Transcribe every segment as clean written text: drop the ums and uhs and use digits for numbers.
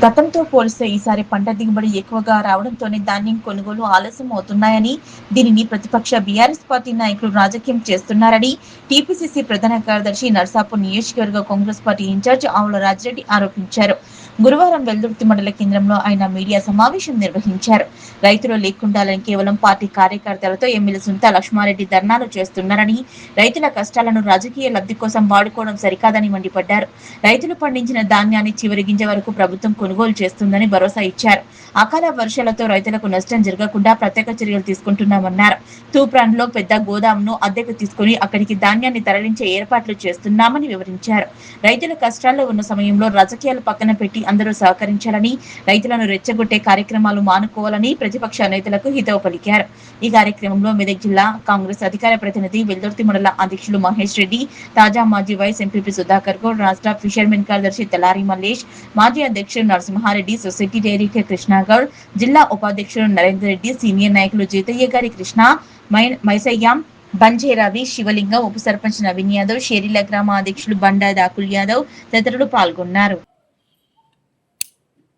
గతంతో పోలిస్తే ఈసారి పంట దిగుబడి ఎక్కువగా రావడంతోనే ధాన్యం కొనుగోలు ఆలస్యం అవుతున్నాయని, దీనిని ప్రతిపక్ష బీఆర్ఎస్ పార్టీ నాయకులు రాజకీయం చేస్తున్నారని టీపీసీసీ ప్రధాన కార్యదర్శి నర్సాపూర్ నియోజకవర్గ కాంగ్రెస్ పార్టీ ఇన్ఛార్జ్ ఆవుల రాజిరెడ్డి ఆరోపించారు. గురువారం వెల్దుర్తి మండల కేంద్రంలో ఆయన మీడియా సమావేశం నిర్వహించారు. రైతులు లేకుండాలని కేవలం పార్టీ కార్యకర్తలతో ఎమ్మెల్యే సుంతా లక్ష్మారెడ్డి ధర్నాలు చేస్తున్నారని, రైతుల కష్టాలను రాజకీయ లబ్ధి కోసం వాడుకోవడం సరికాదని మండిపడ్డారు. రైతులు పండించిన ధాన్యాన్ని చివరి గింజ వరకు ప్రభుత్వం కొనుగోలు చేస్తుందని భరోసా ఇచ్చారు. అకాల వర్షాలతో రైతులకు నష్టం జరగకుండా ప్రత్యేక చర్యలు తీసుకుంటున్నామన్నారు. తూప్రాన్లో పెద్ద గోదాంను అద్దెకు తీసుకుని అక్కడికి ధాన్యాన్ని తరలించే ఏర్పాట్లు చేస్తున్నామని వివరించారు. రైతుల కష్టాల్లో ఉన్న సమయంలో రాజకీయాలు పక్కన పెట్టి అందరూ సహకరించాలని, రైతులను రెచ్చగొట్టే కార్యక్రమాలు మానుకోవాలని ప్రతిపక్ష నేతలకు హితవు పలికారు. ఈ కార్యక్రమంలో మెదక్ జిల్లా కాంగ్రెస్ అధికార ప్రతినిధి, వెల్దుర్తి మండల అధ్యక్షులు మహేష్ రెడ్డి, తాజా మాజీ వైస్ ఎంపీపీ సుధాకర్ గౌడ్, రాష్ట్ర ఫిషర్మెన్ కార్యదర్శి తలారి మల్లేష్, మాజీ అధ్యక్షుడు నరసింహారెడ్డి, సొసైటీ డైరీ కృష్ణగౌడ్, జిల్లా ఉపాధ్యక్షుడు నరేందర్ రెడ్డి, సీనియర్ నాయకులు జీతయ్య గారి కృష్ణ, మైసయ్య, బంజే రవి, శివలింగం, ఉప సర్పంచ్ నవీన్ యాదవ్, షేరిల గ్రామ అధ్యక్షులు బండా దాకుల్ యాదవ్ తదితరులు పాల్గొన్నారు.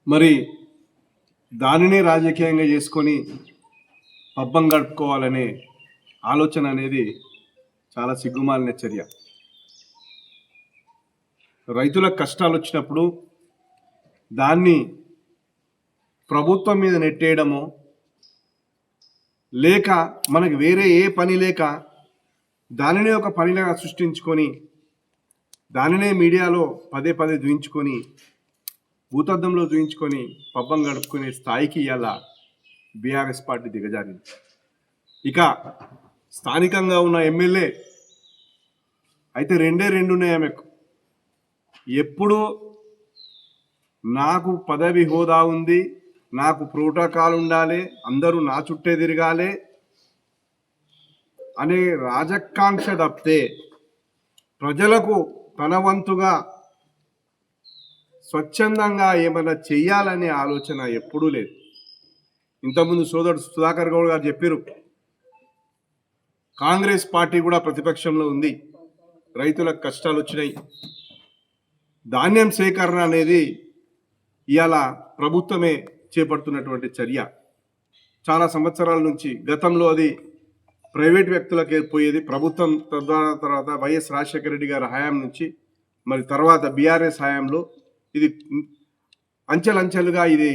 మరి దానినే రాజకీయంగా చేసుకొని పబ్బం గడుపుకోవాలనే ఆలోచన అనేది చాలా సిగ్గుమాలిన చర్య. రైతులకు కష్టాలు వచ్చినప్పుడు దాన్ని ప్రభుత్వం మీద నెట్టేయడమో, లేక మనకు వేరే ఏ పని లేక దానినే ఒక పనిలాగా సృష్టించుకొని దానినే మీడియాలో పదే పదే చూయించుకొని భూతద్దంలో చూయించుకొని పబ్బం గడుపుకునే స్థాయికి ఇలా బీఆర్ఎస్ పార్టీ దిగజారింది. ఇక స్థానికంగా ఉన్న ఎమ్మెల్యే అయితే రెండు ఉన్నాయి ఆమెకు. ఎప్పుడు నాకు పదవి హోదా ఉంది, నాకు ప్రోటోకాల్ ఉండాలి, అందరూ నా చుట్టే తిరగాలి అనే రాజకాంక్ష తప్పితే ప్రజలకు తన వంతుగా స్వచ్ఛందంగా ఏమైనా చెయ్యాలనే ఆలోచన ఎప్పుడూ లేదు. ఇంతకుముందు సోదరుడు సుధాకర్ గౌడ్ గారు చెప్పారు, కాంగ్రెస్ పార్టీ కూడా ప్రతిపక్షంలో ఉంది, రైతులకు కష్టాలు వచ్చినాయి, ధాన్యం సేకరణ అనేది ఇవాళ ప్రభుత్వమే చేపడుతున్నటువంటి చర్య. చాలా సంవత్సరాల నుంచి గతంలో అది ప్రైవేట్ వ్యక్తులకు పోయేది, ప్రభుత్వం తర్వాత వైఎస్ రాజశేఖర రెడ్డి గారి హయాం నుంచి మరి తర్వాత బీఆర్ఎస్ హయాంలో ఇది అంచెలంచెలుగా ఇది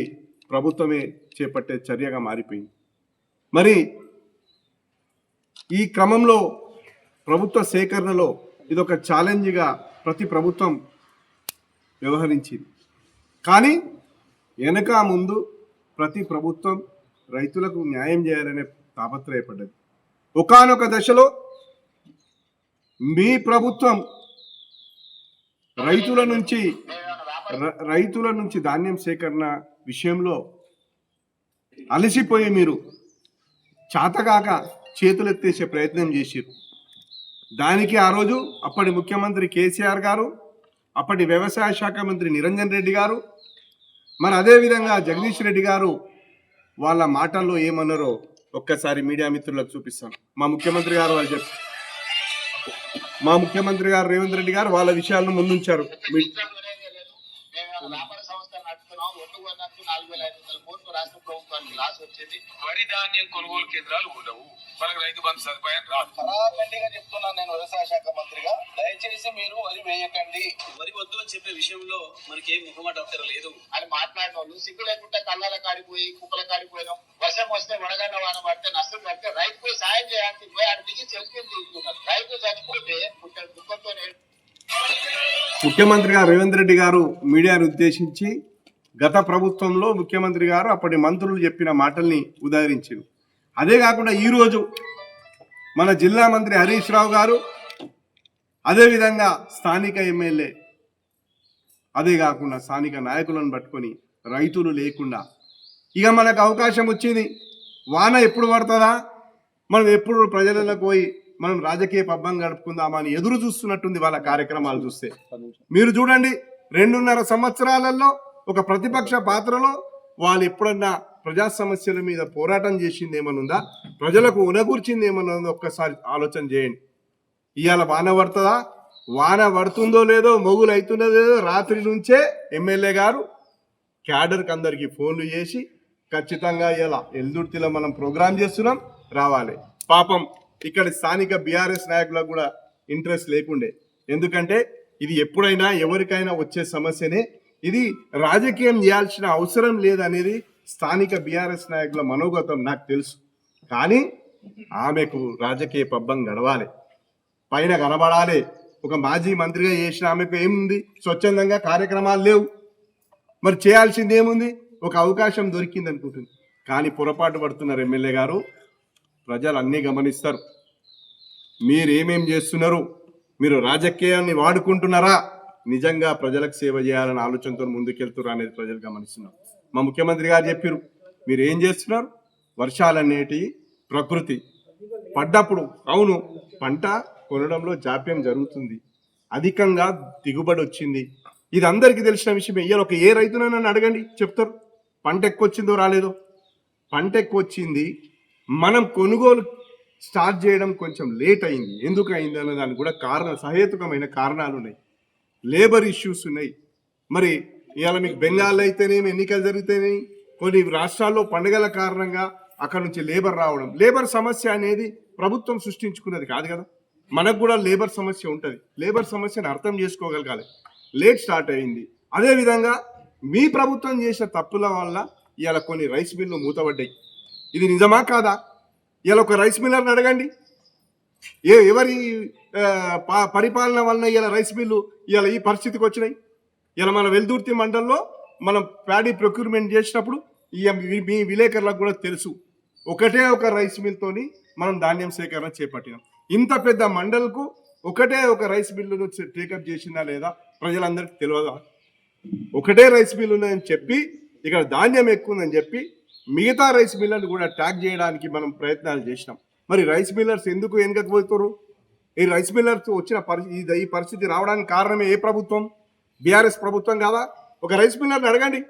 ప్రభుత్వమే చేపట్టే చర్యగా మారిపోయింది. మరి ఈ క్రమంలో ప్రభుత్వ సేకరణలో ఇదొక ఛాలెంజ్గా ప్రతి ప్రభుత్వం వ్యవహరించింది. కానీ వెనక ముందు ప్రతి ప్రభుత్వం రైతులకు న్యాయం చేయాలనే తాపత్రయపడ్డది. ఒకానొక దశలో మీ ప్రభుత్వం రైతుల నుంచి ధాన్యం సేకరణ విషయంలో అలసిపోయి మీరు చాతగాక చేతులెత్తేసే ప్రయత్నం చేశారు. దానికి ఆ రోజు అప్పటి ముఖ్యమంత్రి కేసీఆర్ గారు, అప్పటి వ్యవసాయ శాఖ మంత్రి నిరంజన్ రెడ్డి గారు, మరి అదేవిధంగా జగదీష్ రెడ్డి గారు వాళ్ళ మాటల్లో ఏమన్నారో ఒక్కసారి మీడియా మిత్రులకు చూపిస్తాను. మా ముఖ్యమంత్రి గారు రేవంత్ రెడ్డి గారు వాళ్ళ విషయాలను ముందుంచారు. రాష్ట్ర ప్రభుత్వానికి లాస్ వచ్చేది. వరి ధాన్యం కొనుగోలు కేంద్రాలు ఉండవు, మనకు రైతు బంధు సదుపాయం రాదు. ఖరాఖండిగా చెప్తున్నాను నేను వ్యవసాయ శాఖ మంత్రిగా, దయచేసి మీరు వరి వేయకండి. వరి వద్దు అని చెప్పే విషయంలో మనకేం ముఖమాట లేదు అని మాట్లాడిన వాళ్ళు సిగ్గు లేకుండా కళ్ళాల కాడిపోయి కుక్కల కాడిపోయినాం. వర్షం వస్తే వడగండ వాన పడితే నష్టం పడితే రైతుకు సాయం చేయాల్సి పోయి ఆడ దిగి చెల్లింపు తీసుకున్నారు. రైతు చచ్చిపోతే దుఃఖంతో ముఖ్యమంత్రి గారు రేవంత్ రెడ్డి గారు మీడియాను ఉద్దేశించి గత ప్రభుత్వంలో ముఖ్యమంత్రి గారు అప్పటి మంత్రులు చెప్పిన మాటల్ని ఉదాహరించారు. అదే కాకుండా ఈరోజు మన జిల్లా మంత్రి హరీష్ రావు గారు, అదేవిధంగా స్థానిక ఎమ్మెల్యే, అదే కాకుండా స్థానిక నాయకులను పట్టుకొని రైతులు లేకుండా ఇక మనకు అవకాశం వచ్చింది, వాన ఎప్పుడు పడుతుందా, మనం ఎప్పుడు ప్రజలకు పోయి మనం రాజకీయ పబ్బం గడుపుకుందామా అని ఎదురు చూస్తున్నట్టుంది వాళ్ళ కార్యక్రమాలు చూస్తే. మీరు చూడండి, 2.5 సంవత్సరాలలో ఒక ప్రతిపక్ష పాత్రలో వాళ్ళు ఎప్పుడన్నా ప్రజా సమస్యల మీద పోరాటం చేసింది ఏమనుందా, ప్రజలకు ఉనగూర్చింది ఏమన్నా ఒక్కసారి ఆలోచన చేయండి. ఇవాళ వాన పడుతుందా, వాన పడుతుందో లేదో, మొగులు అవుతుందో లేదో రాత్రి నుంచే ఎమ్మెల్యే గారు క్యాడర్కి అందరికీ ఫోన్లు చేసి ఖచ్చితంగా ఇలా ఎల్దుర్తిలో మనం ప్రోగ్రామ్ చేస్తున్నాం రావాలి. పాపం ఇక్కడ స్థానిక బీఆర్ఎస్ నాయకులకు కూడా ఇంట్రెస్ట్ లేకుండే, ఎందుకంటే ఇది ఎప్పుడైనా ఎవరికైనా వచ్చే సమస్యనే, ఇది రాజకీయం చేయాల్సిన అవసరం లేదనేది స్థానిక బీఆర్ఎస్ నాయకుల మనోగతం నాకు తెలుసు. కానీ ఆమెకు రాజకీయ పబ్బం గడవాలి, పైన కనబడాలి. ఒక మాజీ మంత్రిగా చేసిన ఆమెకు ఏముంది, స్వచ్ఛందంగా కార్యక్రమాలు లేవు, మరి చేయాల్సింది ఏముంది, ఒక అవకాశం దొరికింది అనుకుంటుంది. కానీ పొరపాటు పడుతున్నారు ఎమ్మెల్యే గారు. ప్రజలు అన్నీ గమనిస్తారు, మీరు ఏమేం చేస్తున్నారు, మీరు రాజకీయాన్ని వాడుకుంటున్నారా, నిజంగా ప్రజలకు సేవ చేయాలని ఆలోచనతో ముందుకెళ్తున్నారు అనేది ప్రజలు గమనిస్తున్నారు. మా ముఖ్యమంత్రి గారు చెప్పారు, మీరు ఏం చేస్తున్నారు, వర్షాలనేటి ప్రకృతి పడ్డప్పుడు అవును పంట కొనడంలో జాప్యం జరుగుతుంది, అధికంగా దిగుబడి వచ్చింది, ఇది అందరికీ తెలిసిన విషయం. ఇయ్యాలి ఒక ఏ రైతునైనా అడగండి చెప్తారు, పంట ఎక్కువ వచ్చిందో రాలేదో. పంట ఎక్కువ వచ్చింది, మనం కొనుగోలు స్టార్ట్ చేయడం కొంచెం లేట్ అయింది. ఎందుకు అయింది అనే దానికి కూడా సహేతుకమైన కారణాలు ఉన్నాయి, లేబర్ ఇష్యూస్ ఉన్నాయి. మరి ఇవాళ మీకు బెంగాల్లో అయితేనేమి ఎన్నికలు జరిగితేనేమి కొన్ని రాష్ట్రాల్లో పండుగల కారణంగా అక్కడ నుంచి లేబర్ రావడం, లేబర్ సమస్య అనేది ప్రభుత్వం సృష్టించుకున్నది కాదు కదా, మనకు కూడా లేబర్ సమస్య ఉంటుంది. లేబర్ సమస్యను అర్థం చేసుకోగలగాలి. లేట్ స్టార్ట్ అయింది. అదేవిధంగా మీ ప్రభుత్వం చేసిన తప్పుల వల్ల ఇవాళ కొన్ని రైస్ మిల్లు మూతపడ్డాయి. ఇది నిజమా కాదా? ఇవాళ ఒక రైస్ మిల్లర్ని అడగండి, ఎవరి పరిపాలన వలన ఇవాళ రైస్ మిల్లు ఇవాళ ఈ పరిస్థితికి వచ్చినాయి. ఇలా మన వెల్దుర్తి మండలంలో మనం ప్యాడీ ప్రొక్యూర్మెంట్ చేసినప్పుడు మీ విలేకరులకు కూడా తెలుసు, ఒకటే ఒక రైస్ మిల్తోని మనం ధాన్యం సేకరణ చేపట్టినాం. ఇంత పెద్ద మండలకు ఒకటే ఒక రైస్ మిల్లును టేకప్ చేసిందా లేదా ప్రజలందరికీ తెలియదా? ఒకటే రైస్ మిల్లు ఉందని చెప్పి ఇక్కడ ధాన్యం ఎక్కువ ఉందని చెప్పి మిగతా రైస్ మిల్లర్ని కూడా ట్యాగ్ చేయడానికి మనం ప్రయత్నాలు చేసినాం. మరి రైస్ మిల్లర్స్ ఎందుకు వెనకపోతారు? ఈ రైస్ మిల్లర్స్ వచ్చిన ఈ పరిస్థితి రావడానికి కారణమే ఏ ప్రభుత్వం? బీఆర్ఎస్ ప్రభుత్వం కాదా? ఒక రైస్ మిల్లర్ని అడగండి.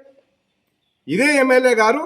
ఇదే ఎమ్మెల్యే గారు